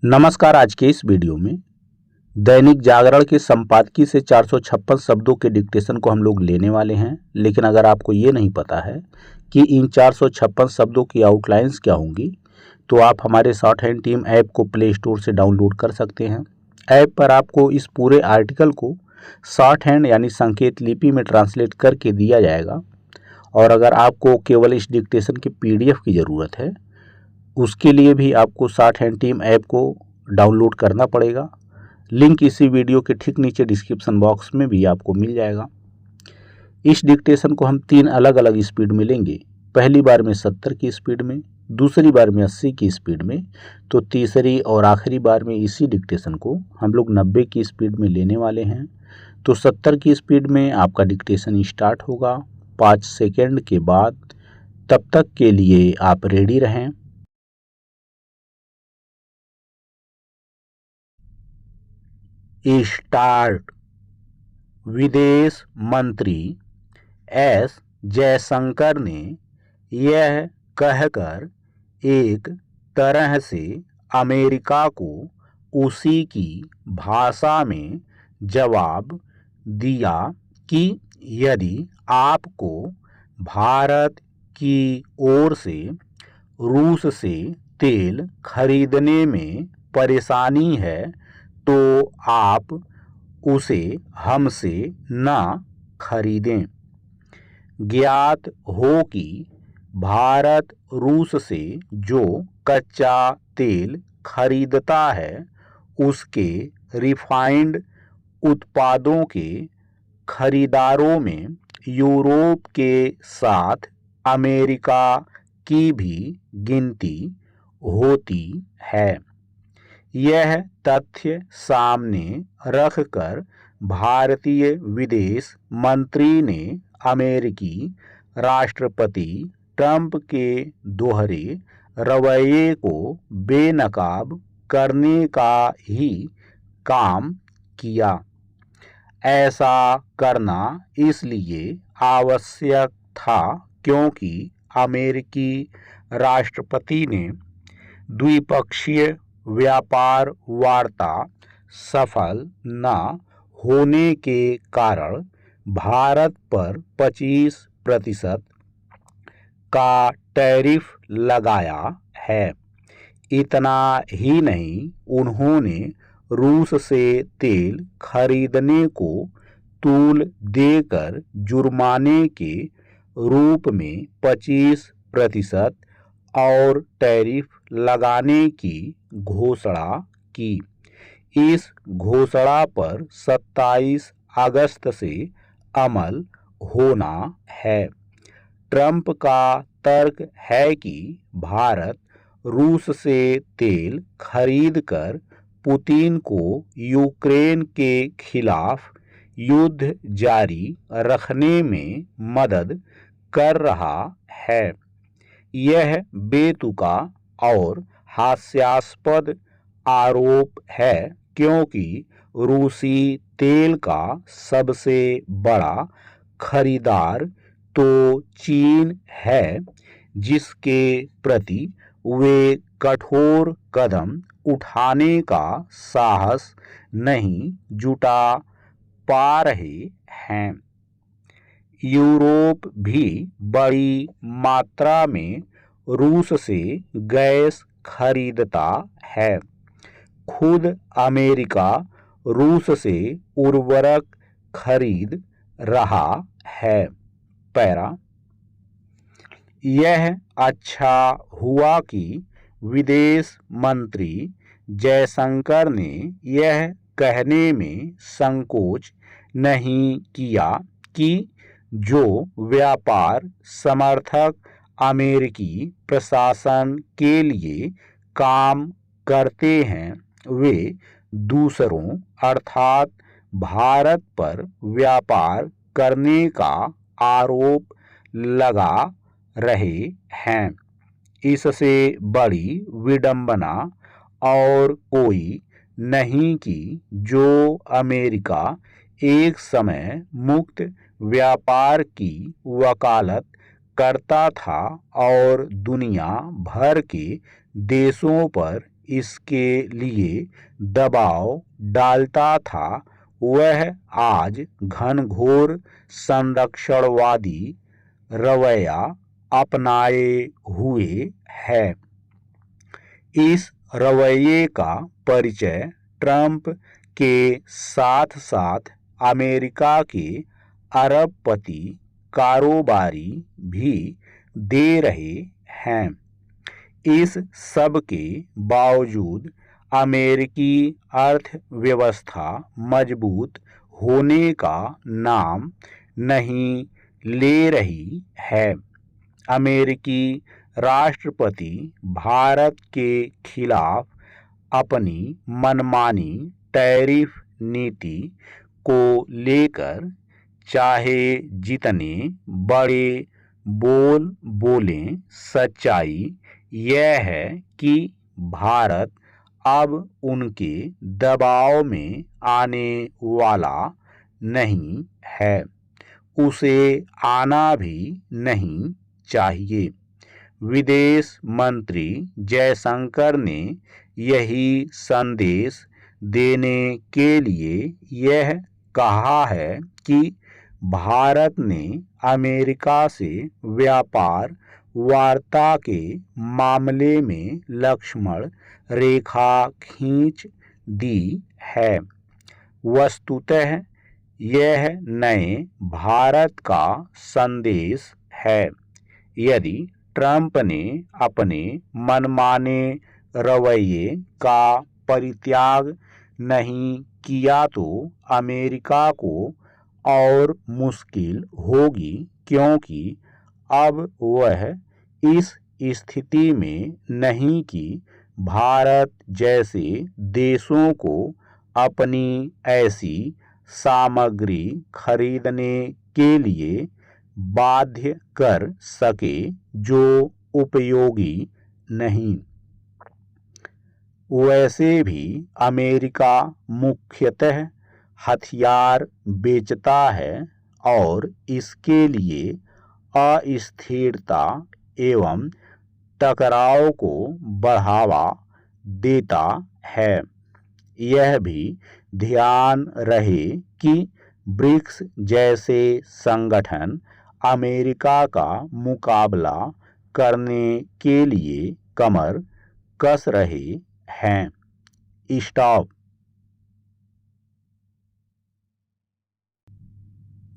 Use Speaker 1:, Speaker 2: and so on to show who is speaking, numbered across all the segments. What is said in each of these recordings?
Speaker 1: नमस्कार। आज के इस वीडियो में दैनिक जागरण के संपादकीय से 456 शब्दों के डिक्टेशन को हम लोग लेने वाले हैं। लेकिन अगर आपको ये नहीं पता है कि इन 456 शब्दों की आउटलाइंस क्या होंगी, तो आप हमारे शॉर्ट हैंड टीम ऐप को प्ले स्टोर से डाउनलोड कर सकते हैं। ऐप पर आपको इस पूरे आर्टिकल को शॉर्ट हैंड यानी संकेत लिपि में ट्रांसलेट करके दिया जाएगा। और अगर आपको केवल इस डिक्टेशन की PDF की ज़रूरत है, उसके लिए भी आपको शॉर्ट हैंड टीम ऐप को डाउनलोड करना पड़ेगा। लिंक इसी वीडियो के ठीक नीचे डिस्क्रिप्शन बॉक्स में भी आपको मिल जाएगा। इस डिक्टेशन को हम 3 अलग अलग स्पीड में लेंगे। पहली बार में 70 की स्पीड में, दूसरी बार में 80 की स्पीड में, तो तीसरी और आखिरी बार में इसी डिक्टेशन को हम लोग 90 की स्पीड में लेने वाले हैं। तो 70 की स्पीड में आपका डिक्टेशन स्टार्ट होगा 5 सेकेंड के बाद। तब तक के लिए आप रेडी रहें। स्टार्ट। विदेश मंत्री एस जयशंकर ने यह कहकर एक तरह से अमेरिका को उसी की भाषा में जवाब दिया कि यदि आपको भारत की ओर से रूस से तेल खरीदने में परेशानी है तो आप उसे हमसे न खरीदें। ज्ञात हो कि भारत रूस से जो कच्चा तेल खरीदता है उसके रिफाइंड उत्पादों के खरीदारों में यूरोप के साथ अमेरिका की भी गिनती होती है। यह तथ्य सामने रखकर भारतीय विदेश मंत्री ने अमेरिकी राष्ट्रपति ट्रंप के दोहरे रवैये को बेनकाब करने का ही काम किया। ऐसा करना इसलिए आवश्यक था क्योंकि अमेरिकी राष्ट्रपति ने द्विपक्षीय व्यापार वार्ता सफल न होने के कारण भारत पर 25% का टैरिफ लगाया है। इतना ही नहीं, उन्होंने रूस से तेल खरीदने को तूल देकर जुर्माने के रूप में 25% और टैरिफ लगाने की घोषणा की। इस घोषणा पर 27 अगस्त से अमल होना है। ट्रंप का तर्क है कि भारत रूस से तेल खरीदकर पुतिन को यूक्रेन के खिलाफ युद्ध जारी रखने में मदद कर रहा है। यह बेतुका और हास्यास्पद आरोप है क्योंकि रूसी तेल का सबसे बड़ा खरीदार तो चीन है, जिसके प्रति वे कठोर कदम उठाने का साहस नहीं जुटा पा रहे हैं। यूरोप भी बड़ी मात्रा में रूस से गैस खरीदता है। खुद अमेरिका रूस से उर्वरक खरीद रहा है। पैरा। यह अच्छा हुआ कि विदेश मंत्री जयशंकर ने यह कहने में संकोच नहीं किया कि जो व्यापार समर्थक अमेरिकी प्रशासन के लिए काम करते हैं वे दूसरों अर्थात भारत पर व्यापार करने का आरोप लगा रहे हैं। इससे बड़ी विडंबना और कोई नहीं कि जो अमेरिका एक समय मुक्त व्यापार की वकालत करता था और दुनिया भर के देशों पर इसके लिए दबाव डालता था वह आज घनघोर संरक्षणवादी रवैया अपनाए हुए है। इस रवैये का परिचय ट्रंप के साथ साथ अमेरिका के अरबपति कारोबारी भी दे रहे हैं। इस सब के बावजूद अमेरिकी अर्थव्यवस्था मजबूत होने का नाम नहीं ले रही है। अमेरिकी राष्ट्रपति भारत के खिलाफ अपनी मनमानी टैरिफ नीति को लेकर चाहे जितने बड़े बोल बोलें, सच्चाई यह है कि भारत अब उनके दबाव में आने वाला नहीं है, उसे आना भी नहीं चाहिए। विदेश मंत्री जयशंकर ने यही संदेश देने के लिए यह कहा है कि भारत ने अमेरिका से व्यापार वार्ता के मामले में लक्ष्मण रेखा खींच दी है। वस्तुतः यह नए भारत का संदेश है। यदि ट्रंप ने अपने मनमाने रवैये का परित्याग नहीं किया तो अमेरिका को और मुश्किल होगी, क्योंकि अब वह इस स्थिति में नहीं कि भारत जैसे देशों को अपनी ऐसी सामग्री खरीदने के लिए बाध्य कर सके जो उपयोगी नहीं। वैसे भी अमेरिका मुख्यतः हथियार बेचता है और इसके लिए अस्थिरता एवं टकराव को बढ़ावा देता है। यह भी ध्यान रहे कि ब्रिक्स जैसे संगठन अमेरिका का मुकाबला करने के लिए कमर कस रहे हैं। स्टॉप।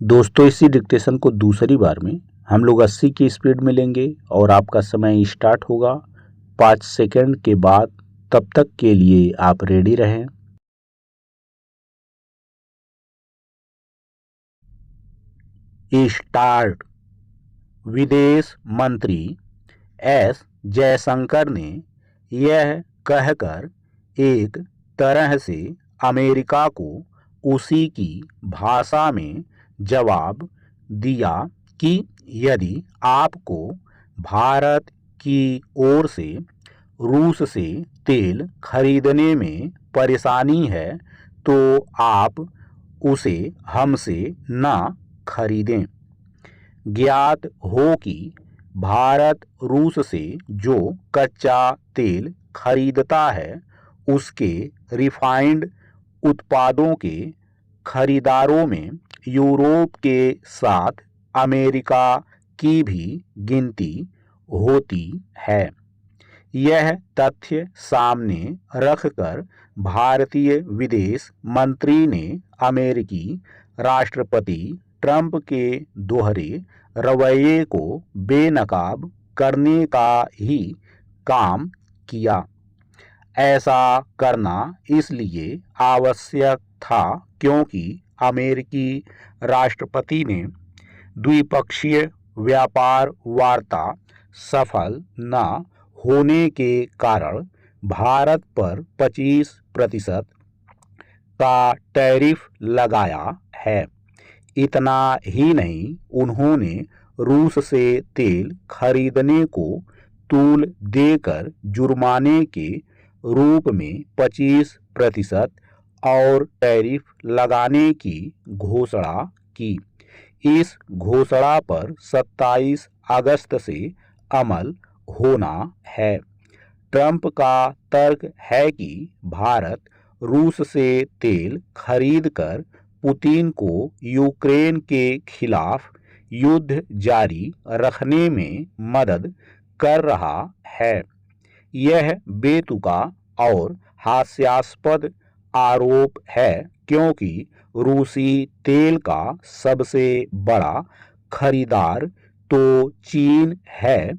Speaker 1: दोस्तों, इसी डिक्टेशन को दूसरी बार में हम लोग 80 की स्पीड में लेंगे और आपका समय स्टार्ट होगा 5 सेकंड के बाद। तब तक के लिए आप रेडी रहें। स्टार्ट। विदेश मंत्री एस जयशंकर ने यह कहकर एक तरह से अमेरिका को उसी की भाषा में जवाब दिया कि यदि आपको भारत की ओर से रूस से तेल खरीदने में परेशानी है तो आप उसे हमसे ना खरीदें। ज्ञात हो कि भारत रूस से जो कच्चा तेल खरीदता है उसके रिफाइंड उत्पादों के खरीदारों में यूरोप के साथ अमेरिका की भी गिनती होती है। यह तथ्य सामने रखकर भारतीय विदेश मंत्री ने अमेरिकी राष्ट्रपति ट्रंप के दोहरे रवैये को बेनकाब करने का ही काम किया। ऐसा करना इसलिए आवश्यक था क्योंकि अमेरिकी राष्ट्रपति ने द्विपक्षीय व्यापार वार्ता सफल न होने के कारण भारत पर 25% का टैरिफ लगाया है। इतना ही नहीं, उन्होंने रूस से तेल खरीदने को तूल देकर जुर्माने के रूप में 25% और टैरिफ लगाने की घोषणा की। इस घोषणा पर 27 अगस्त से अमल होना है। ट्रंप का तर्क है कि भारत रूस से तेल खरीदकर पुतिन को यूक्रेन के खिलाफ युद्ध जारी रखने में मदद कर रहा है। यह बेतुका और हास्यास्पद आरोप है क्योंकि रूसी तेल का सबसे बड़ा खरीदार तो चीन है,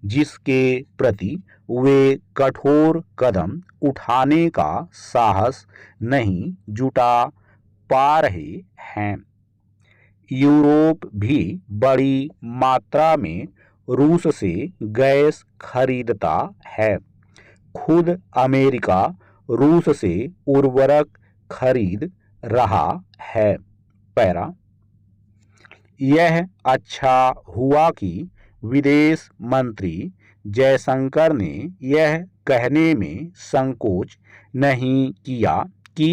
Speaker 1: जिसके प्रति वे कठोर कदम उठाने का साहस नहीं जुटा पा रहे हैं। यूरोप भी बड़ी मात्रा में रूस से गैस खरीदता है। खुद अमेरिका रूस से उर्वरक खरीद रहा है। पैरा, यह अच्छा हुआ कि विदेश मंत्री जयशंकर ने यह कहने में संकोच नहीं किया कि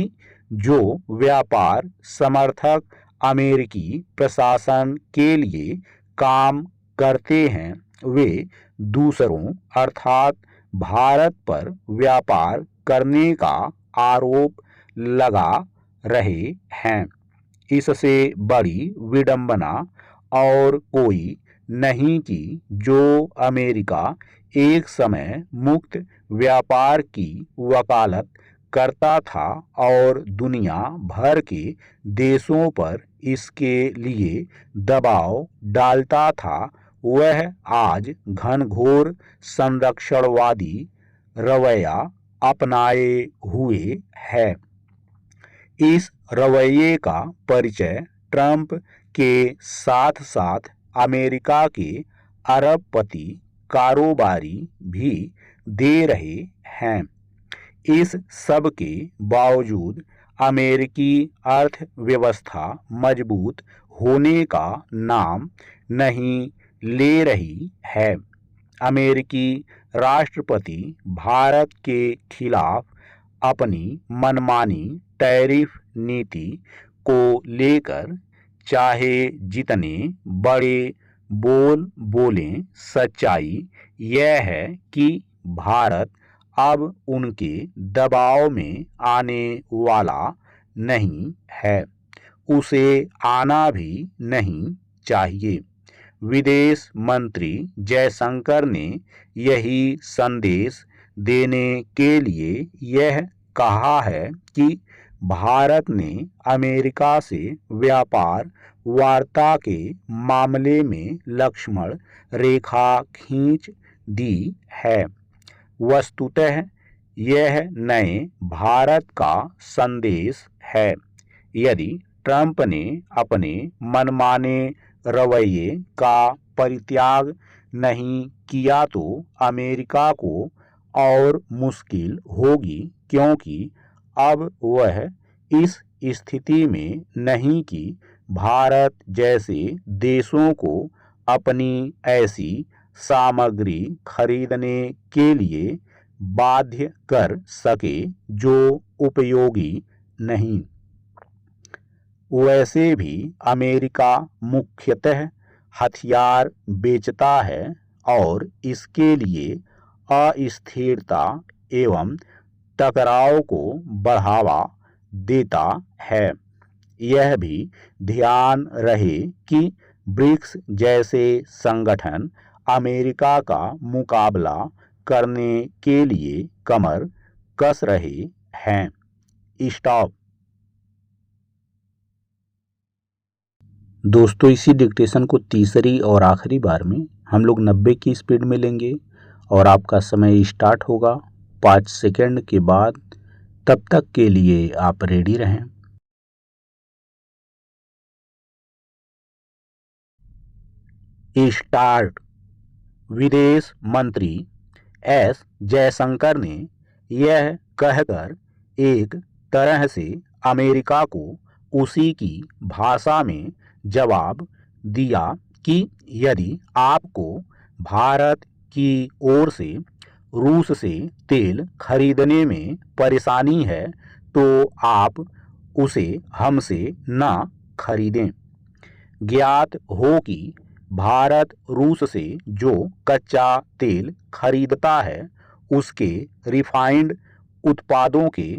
Speaker 1: जो व्यापार समर्थक अमेरिकी प्रशासन के लिए काम करते हैं वे दूसरों अर्थात भारत पर व्यापार करने का आरोप लगा रहे हैं। इससे बड़ी विडंबना और कोई नहीं कि जो अमेरिका एक समय मुक्त व्यापार की वकालत करता था और दुनिया भर के देशों पर इसके लिए दबाव डालता था, वह आज घनघोर संरक्षणवादी रवैया अपनाए हुए है। इस रवैये का परिचय ट्रंप के साथ साथ अमेरिका के अरबपति कारोबारी भी दे रहे हैं। इस सब के बावजूद अमेरिकी अर्थव्यवस्था मजबूत होने का नाम नहीं ले रही है। अमेरिकी राष्ट्रपति भारत के खिलाफ अपनी मनमानी टैरिफ नीति को लेकर चाहे जितने बड़े बोल बोलें, सच्चाई यह है कि भारत अब उनके दबाव में आने वाला नहीं है, उसे आना भी नहीं चाहिए। विदेश मंत्री जयशंकर ने यही संदेश देने के लिए यह कहा है कि भारत ने अमेरिका से व्यापार वार्ता के मामले में लक्ष्मण रेखा खींच दी है। वस्तुतः यह नए भारत का संदेश है। यदि ट्रंप ने अपने मनमाने रवैये का परित्याग नहीं किया तो अमेरिका को और मुश्किल होगी, क्योंकि अब वह इस स्थिति में नहीं कि भारत जैसे देशों को अपनी ऐसी सामग्री खरीदने के लिए बाध्य कर सके जो उपयोगी नहीं। वैसे भी अमेरिका मुख्यतः हथियार बेचता है और इसके लिए अस्थिरता एवं टकराव को बढ़ावा देता है। यह भी ध्यान रहे कि ब्रिक्स जैसे संगठन अमेरिका का मुकाबला करने के लिए कमर कस रहे हैं। स्टॉप। दोस्तों, इसी डिक्टेशन को तीसरी और आखिरी बार में हम लोग 90 की स्पीड में लेंगे और आपका समय स्टार्ट होगा 5 सेकंड के बाद। तब तक के लिए आप रेडी रहें। स्टार्ट। विदेश मंत्री एस जयशंकर ने यह कहकर एक तरह से अमेरिका को उसी की भाषा में जवाब दिया कि यदि आपको भारत की ओर से रूस से तेल खरीदने में परेशानी है तो आप उसे हमसे न खरीदें। ज्ञात हो कि भारत रूस से जो कच्चा तेल खरीदता है उसके रिफाइंड उत्पादों के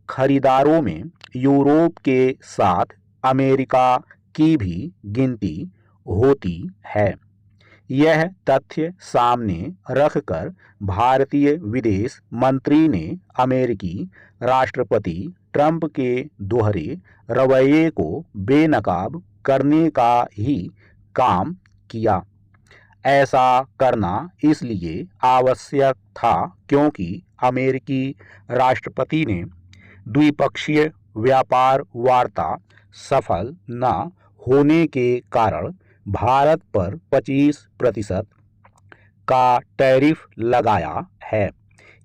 Speaker 1: खरीदारों में यूरोप के साथ अमेरिका की भी गिनती होती है। यह तथ्य सामने रखकर भारतीय विदेश मंत्री ने अमेरिकी राष्ट्रपति ट्रंप के दोहरे रवैये को बेनकाब करने का ही काम किया। ऐसा करना इसलिए आवश्यक था क्योंकि अमेरिकी राष्ट्रपति ने द्विपक्षीय व्यापार वार्ता सफल न होने के कारण भारत पर 25% का टैरिफ लगाया है।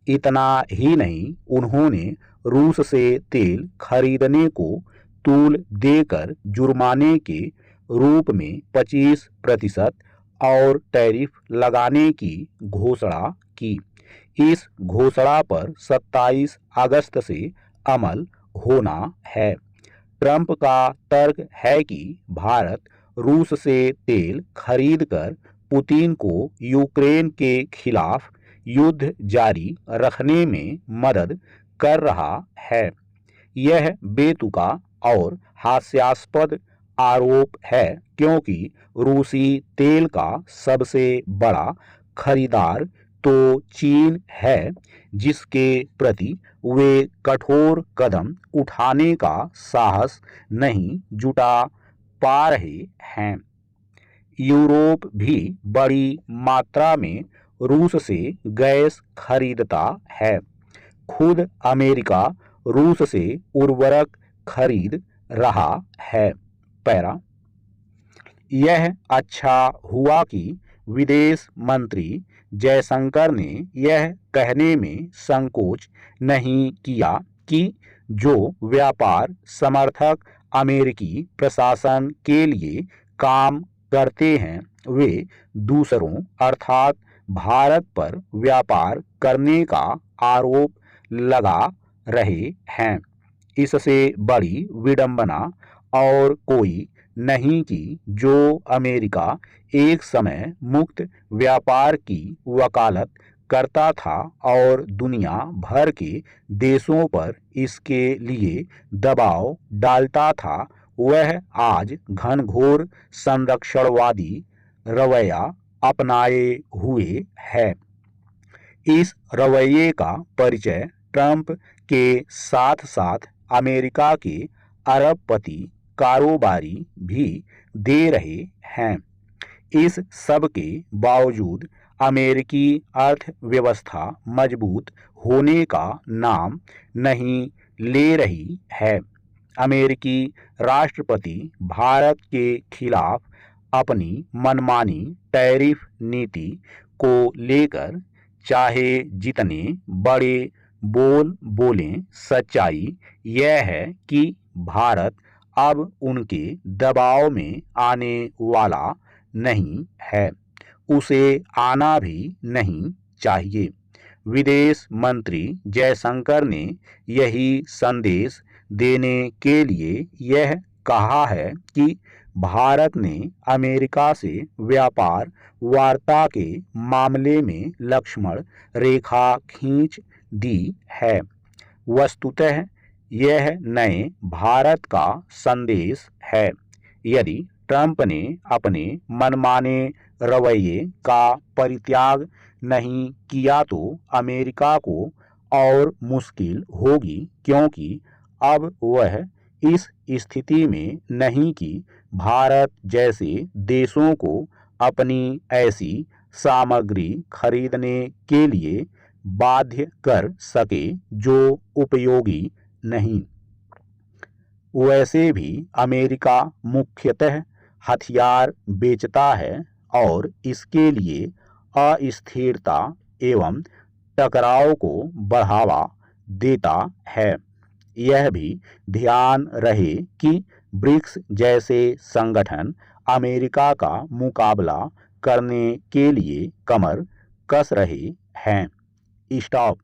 Speaker 1: इतना ही नहीं, उन्होंने रूस से तेल खरीदने को तूल देकर जुर्माने के रूप में 25% और टैरिफ लगाने की घोषणा की। इस घोषणा पर 27 अगस्त से अमल होना है। ट्रंप का तर्क है कि भारत रूस से तेल खरीदकर पुतिन को यूक्रेन के खिलाफ युद्ध जारी रखने में मदद कर रहा है। यह बेतुका और हास्यास्पद आरोप है क्योंकि रूसी तेल का सबसे बड़ा खरीदार तो चीन है, जिसके प्रति वे कठोर कदम उठाने का साहस नहीं जुटा पा रहे हैं। यूरोप भी बड़ी मात्रा में रूस से गैस खरीदता है। खुद अमेरिका रूस से उर्वरक खरीद रहा है। पैरा। यह अच्छा हुआ कि विदेश मंत्री जयशंकर ने यह कहने में संकोच नहीं किया कि जो व्यापार समर्थक अमेरिकी प्रशासन के लिए काम करते हैं वे दूसरों अर्थात भारत पर व्यापार करने का आरोप लगा रहे हैं। इससे बड़ी विडंबना और कोई नहीं कि जो अमेरिका एक समय मुक्त व्यापार की वकालत करता था और दुनिया भर के देशों पर इसके लिए दबाव डालता था, वह आज घनघोर संरक्षणवादी रवैया अपनाए हुए है। इस रवैये का परिचय ट्रंप के साथ साथ अमेरिका के अरबपति कारोबारी भी दे रहे हैं। इस सब के बावजूद अमेरिकी अर्थव्यवस्था मजबूत होने का नाम नहीं ले रही है। अमेरिकी राष्ट्रपति भारत के खिलाफ अपनी मनमानी टैरिफ नीति को लेकर चाहे जितने बड़े बोल बोलें, सच्चाई यह है कि भारत अब उनके दबाव में आने वाला नहीं है, उसे आना भी नहीं चाहिए। विदेश मंत्री जयशंकर ने यही संदेश देने के लिए यह कहा है कि भारत ने अमेरिका से व्यापार वार्ता के मामले में लक्ष्मण रेखा खींच दी है। वस्तुतः यह नए भारत का संदेश है। यदि ट्रंप ने अपने मनमाने रवैये का परित्याग नहीं किया तो अमेरिका को और मुश्किल होगी, क्योंकि अब वह इस स्थिति में नहीं कि भारत जैसे देशों को अपनी ऐसी सामग्री खरीदने के लिए बाध्य कर सके जो उपयोगी नहीं। वैसे भी अमेरिका मुख्यतः हथियार बेचता है और इसके लिए अस्थिरता एवं टकराव को बढ़ावा देता है। यह भी ध्यान रहे कि ब्रिक्स जैसे संगठन अमेरिका का मुकाबला करने के लिए कमर कस रहे हैं। स्टॉप।